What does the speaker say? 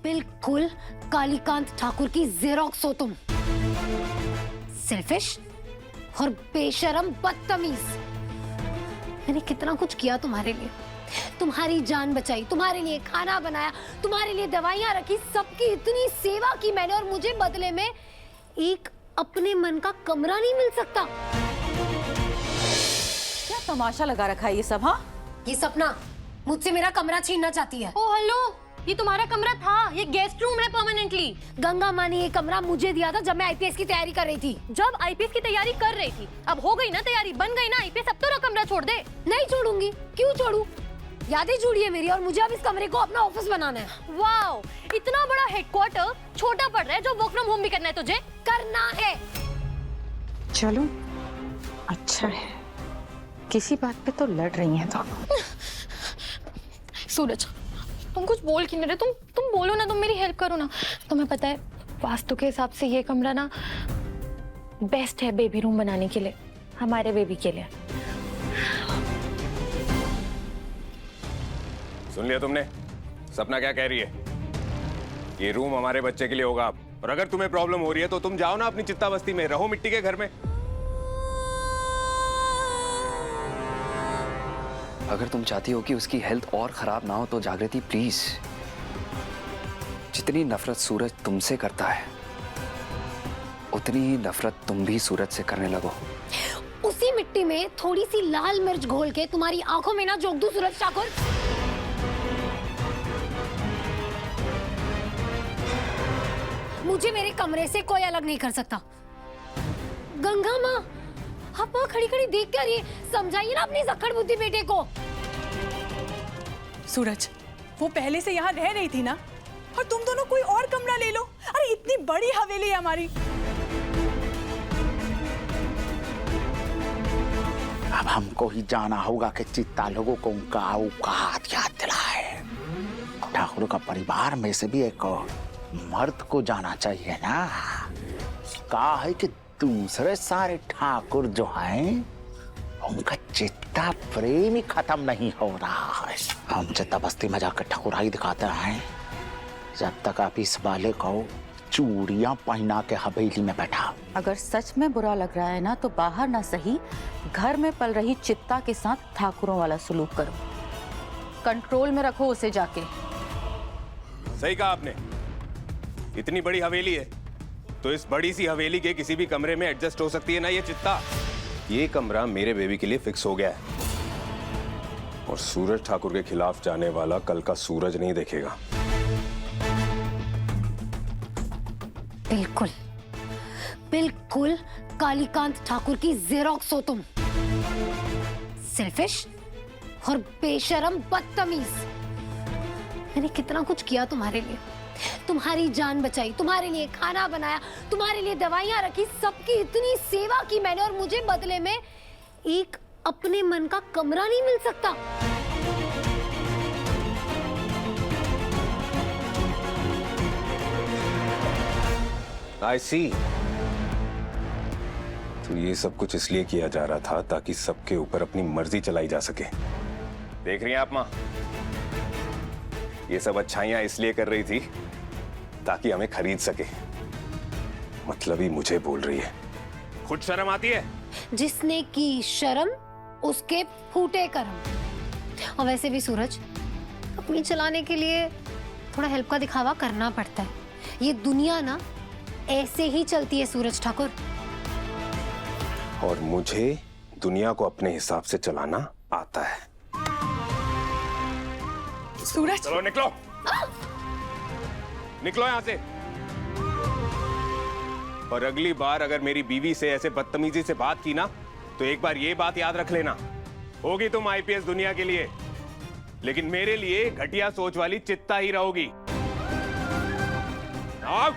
बिल्कुल कालीकांत ठाकुर की जेरोक्स हो तुम। सेल्फिश और बेशरम बदतमीज। मैंने कितना कुछ किया तुम्हारे लिए, तुम्हारी जान बचाई, तुम्हारे लिए खाना बनाया, तुम्हारे लिए दवाइयां रखी, सबकी इतनी सेवा की मैंने, और मुझे बदले में एक अपने मन का कमरा नहीं मिल सकता। क्या तमाशा लगा रखा है ये सब? हाँ, ये सपना मुझसे मेरा कमरा छीनना चाहती है। ओ हेलो, ये तुम्हारा कमरा था, ये गेस्ट रूम है परमानेंटली। गंगा माँ ने ये कमरा मुझे दिया था जब मैं आईपीएस की तैयारी कर रही थी। जब आईपीएस की तैयारी कर रही थी, अब हो गई ना तैयारी, बन गई ना आईपीएस, अब तो ना कमरा छोड़ दे। नहीं छोड़ूंगी, क्यों छोड़ू? यादें जुड़ी है मेरी, और मुझे अब इस कमरे को अपना ऑफिस बनाना है। वाओ, इतना बड़ा हेडक्वार्टर छोटा पड़ रहा है जो वर्क फ्रॉम होम भी करना है तुझे। करना है। चलो अच्छा है, किसी बात पे तो लड़ रही हैं दोनों। सूरज, तुम कुछ बोल क्यों नहीं रहे? तुम बोलो ना, तुम मेरी हेल्प करो ना। तुम्हें पता है वास्तु के हिसाब से ये कमरा ना बेस्ट है बेबी रूम बनाने के लिए, हमारे बेबी के लिए। सुन लिया तुमने? सपना क्या कह रही है? ये रूम हमारे बच्चे के लिए होगा। और अगर तुम्हें प्रॉब्लम हो रही है तो तुम जाओ ना अपनी चित्ता बस्ती में, रहो मिट्टी के घर में। अगर तुम चाहती हो कि उसकी हेल्थ और खराब ना हो तो जागृति प्लीज, जितनी नफरत सूरज तुमसे करता है उतनी ही नफरत तुम भी सूरज से करने लगो। उसी मिट्टी में थोड़ी सी लाल मिर्च घोल के तुम्हारी आंखों में ना झोंक दूं सूरज ठाकुर। मुझे मेरे कमरे से कोई अलग नहीं कर सकता। गंगा माँ, आप वहाँ खड़ी खड़ी देख क्या रही है? समझाइए ना अपनी जक्कड़ बुद्धि बेटे को। सूरज, वो पहले से यहाँ रह रही थी ना, और तुम दोनों कोई और कमरा ले लो। अरे इतनी बड़ी हवेली है हमारी। अब हमको ही जाना होगा कि चित्ता लोगों को उनका औकात याद दिलाए। ठाकुर का परिवार में से भी एक मर्द को जाना चाहिए ना। कहा है कि दूसरे सारे ठाकुर जो हैं उनका चित्ता प्रेम ही खत्म नहीं हो रहा है। हम चित्ता बस्ती में जाकर ठाकुराई दिखाते हैं जब तक आप इस वाले को चूड़ियां पहना के हवेली में बैठा। अगर सच में बुरा लग रहा है ना तो बाहर ना सही, घर में पल रही चित्ता के साथ ठाकुरों वाला सलूक करो। कंट्रोल में रखो उसे जाके। सही कहा आपने। इतनी बड़ी हवेली है तो इस बड़ी सी हवेली के किसी भी कमरे में एडजस्ट हो सकती है ना ये चित्ता। ये कमरा मेरे बेबी के लिए फिक्स हो गया है और सूरज ठाकुर के खिलाफ जाने वाला कल का सूरज नहीं देखेगा। बिल्कुल बिल्कुल कालीकांत ठाकुर की जेरोक्स हो तुम। सेल्फिश और बेशरम बदतमीज। मैंने कितना कुछ किया तुम्हारे लिए, तुम्हारी जान बचाई, तुम्हारे लिए खाना बनाया, तुम्हारे लिए दवाइयां रखी, सबकी इतनी सेवा की मैंने, और मुझे बदले में एक अपने मन का कमरा नहीं मिल सकता। I see। तो ये सब कुछ इसलिए किया जा रहा था ताकि सबके ऊपर अपनी मर्जी चलाई जा सके। देख रही हैं आप माँ, ये सब अच्छाइयां इसलिए कर रही थी ताकि हमें खरीद सके। मतलब ही मुझे बोल रही है। खुद शर्म आती है? जिसने की शर्म उसके फूटे कर्म। और वैसे भी सूरज, अपनी चलाने के लिए थोड़ा हेल्प का दिखावा करना पड़ता है। ये दुनिया ना ऐसे ही चलती है सूरज ठाकुर। और मुझे दुनिया को अपने हिसाब से चलाना आता है। सूरज, चलो निकलो, निकलो यहां से। और अगली बार अगर मेरी बीवी से ऐसे बदतमीजी से बात की ना तो एक बार ये बात याद रख लेना, होगी तुम आईपीएस दुनिया के लिए, लेकिन मेरे लिए घटिया सोच वाली चित्ता ही रहोगी। आउट।